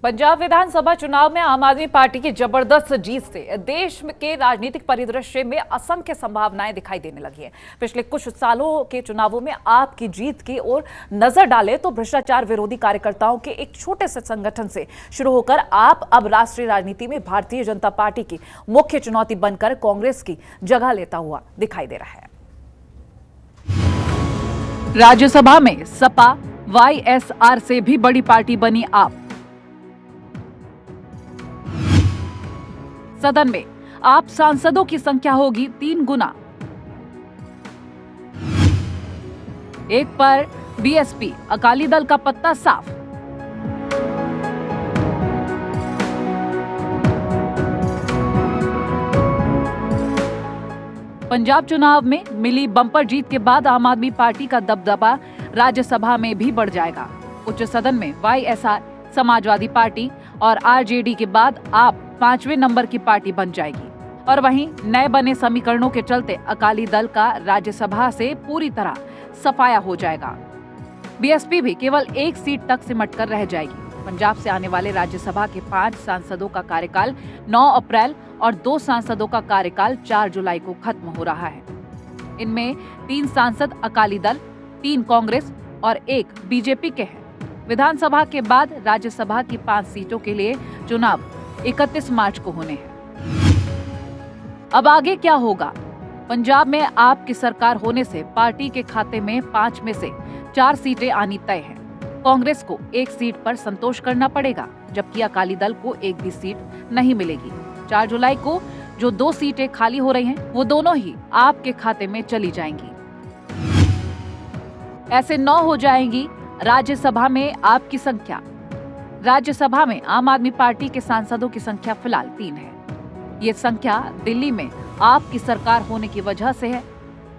पंजाब विधानसभा चुनाव में आम आदमी पार्टी की जबरदस्त जीत से देश के राजनीतिक परिदृश्य में असंख्य संभावनाएं दिखाई देने लगी हैं। पिछले कुछ सालों के चुनावों में आपकी जीत की ओर नजर डालें तो भ्रष्टाचार विरोधी कार्यकर्ताओं के एक छोटे से संगठन से शुरू होकर आप अब राष्ट्रीय राजनीति में भारतीय जनता पार्टी की मुख्य चुनौती बनकर कांग्रेस की जगह लेता हुआ दिखाई दे रहा है। राज्यसभा में सपा वाईएसआर से भी बड़ी पार्टी बनी आप। सदन में आप सांसदों की संख्या होगी 3 गुना। एक पर बीएसपी अकाली दल का पत्ता साफ। पंजाब चुनाव में मिली बम्पर जीत के बाद आम आदमी पार्टी का दबदबा राज्यसभा में भी बढ़ जाएगा। उच्च सदन में वाईएसआर, समाजवादी पार्टी और आरजेडी के बाद आप 5वें नंबर की पार्टी बन जाएगी। और वहीं नए बने समीकरणों के चलते अकाली दल का राज्यसभा से पूरी तरह सफाया हो जाएगा। बीएसपी भी केवल 1 सीट तक सिमट कर रह जाएगी। पंजाब से आने वाले राज्यसभा के 5 सांसदों का कार्यकाल 9 अप्रैल और 2 सांसदों का कार्यकाल 4 जुलाई को खत्म हो रहा है। इनमें 3 सांसद अकाली दल, 3 कांग्रेस और 1 बीजेपी के हैं। विधानसभा के बाद राज्यसभा की 5 सीटों के लिए चुनाव 31 मार्च को होने हैं। अब आगे क्या होगा? पंजाब में आपकी सरकार होने से पार्टी के खाते में 5 में से 4 सीटें आनी तय हैं। कांग्रेस को 1 सीट पर संतोष करना पड़ेगा, जबकि अकाली दल को 1 भी सीट नहीं मिलेगी। 4 जुलाई को जो 2 सीटें खाली हो रही हैं, वो दोनों ही आपके खाते में चली जाएंगी। ऐसे 9 हो जाएंगी राज्यसभा में आपकी संख्या। राज्यसभा में आम आदमी पार्टी के सांसदों की संख्या फिलहाल 3 है। ये संख्या दिल्ली में आपकी सरकार होने की वजह से है।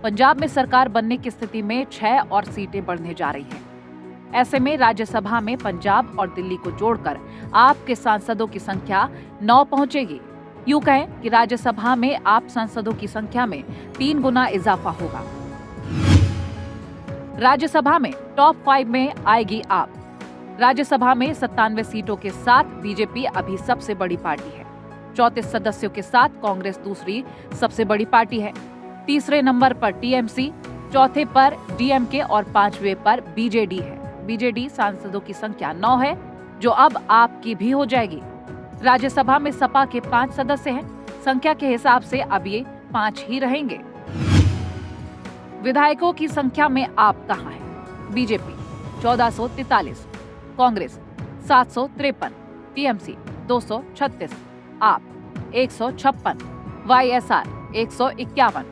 पंजाब में सरकार बनने की स्थिति में 6 और सीटें बढ़ने जा रही हैं। ऐसे में राज्यसभा में पंजाब और दिल्ली को जोड़कर आपके सांसदों की संख्या 9 पहुंचेगी। यूं कहें कि राज्यसभा में आप सांसदों की संख्या में 3 गुना इजाफा होगा। राज्यसभा में टॉप 5 में आएगी आप। राज्यसभा में 97 सीटों के साथ बीजेपी अभी सबसे बड़ी पार्टी है। 34 सदस्यों के साथ कांग्रेस दूसरी सबसे बड़ी पार्टी है। तीसरे नंबर पर टीएमसी, चौथे पर डीएमके और 5वें पर बीजेडी है। बीजेडी सांसदों की संख्या 9 है, जो अब आपकी भी हो जाएगी। राज्यसभा में सपा के 5 सदस्य हैं। संख्या के हिसाब से अब ये 5 ही रहेंगे। विधायकों की संख्या में आप कहां हैं? बीजेपी 1443, कांग्रेस 753, टीएमसी 236, आप 156, वाईएसआर 151।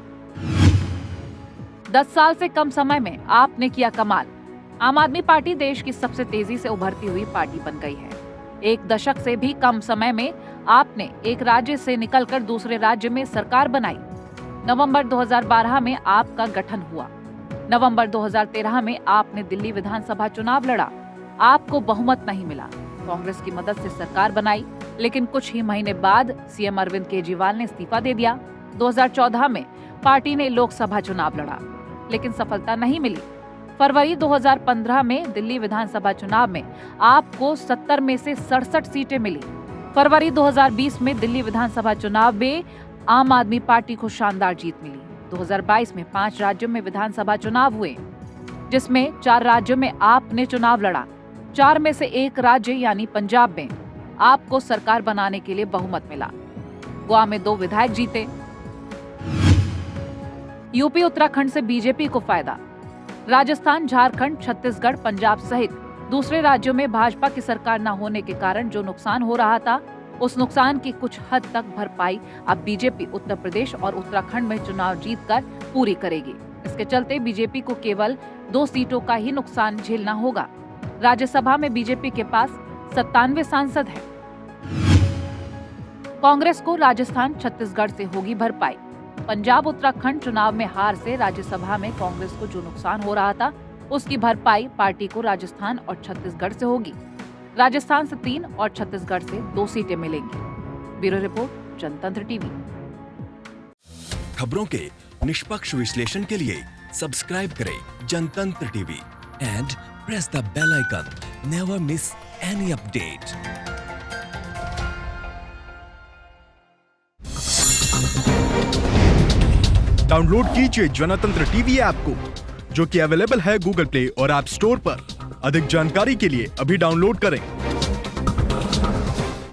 10 साल से कम समय में आपने किया कमाल। आम आदमी पार्टी देश की सबसे तेजी से उभरती हुई पार्टी बन गई है। 1 दशक से भी कम समय में आपने एक राज्य से निकलकर दूसरे राज्य में सरकार बनाई। नवंबर 2012 में आपका गठन हुआ। नवंबर 2013 में आपने दिल्ली विधानसभा चुनाव लड़ा। आपको बहुमत नहीं मिला। कांग्रेस की मदद से सरकार बनाई, लेकिन कुछ ही महीने बाद सीएम अरविंद केजरीवाल ने इस्तीफा दे दिया। 2014 में पार्टी ने लोकसभा चुनाव लड़ा, लेकिन सफलता नहीं मिली। फरवरी 2015 में दिल्ली विधानसभा चुनाव में आपको 70 में से 67 सीटें मिली। फरवरी 2020 में दिल्ली विधानसभा चुनाव में आम आदमी पार्टी को शानदार जीत मिली। 2022 में 5 राज्यों में विधानसभा चुनाव हुए, जिसमें 4 राज्यों में आपने चुनाव लड़ा। 4 में से 1 राज्य यानी पंजाब में आपको सरकार बनाने के लिए बहुमत मिला। गोवा में 2 विधायक जीते। यूपी उत्तराखंड से बीजेपी को फायदा। राजस्थान, झारखंड, छत्तीसगढ़, पंजाब सहित दूसरे राज्यों में भाजपा की सरकार न होने के कारण जो नुकसान हो रहा था, उस नुकसान की कुछ हद तक भरपाई अब बीजेपी उत्तर प्रदेश और उत्तराखंड में चुनाव जीतकर पूरी करेगी। इसके चलते बीजेपी को केवल 2 सीटों का ही नुकसान झेलना होगा। राज्यसभा में बीजेपी के पास 97 सांसद हैं। कांग्रेस को राजस्थान, छत्तीसगढ़ से होगी भरपाई। पंजाब उत्तराखंड चुनाव में हार से राज्यसभा में कांग्रेस को जो नुकसान हो रहा था, उसकी भरपाई पार्टी को राजस्थान और छत्तीसगढ़ से होगी। राजस्थान से 3 और छत्तीसगढ़ से 2 सीटें मिलेंगी। ब्यूरो रिपोर्ट, जनतंत्र टीवी। खबरों के निष्पक्ष विश्लेषण के लिए सब्सक्राइब करें जनतंत्र TV and press the bell icon. Never miss any update. Download कीजिए जनतंत्र टीवी ऐप को, जो कि अवेलेबल है गूगल प्ले और ऐप स्टोर पर। अधिक जानकारी के लिए अभी डाउनलोड करें।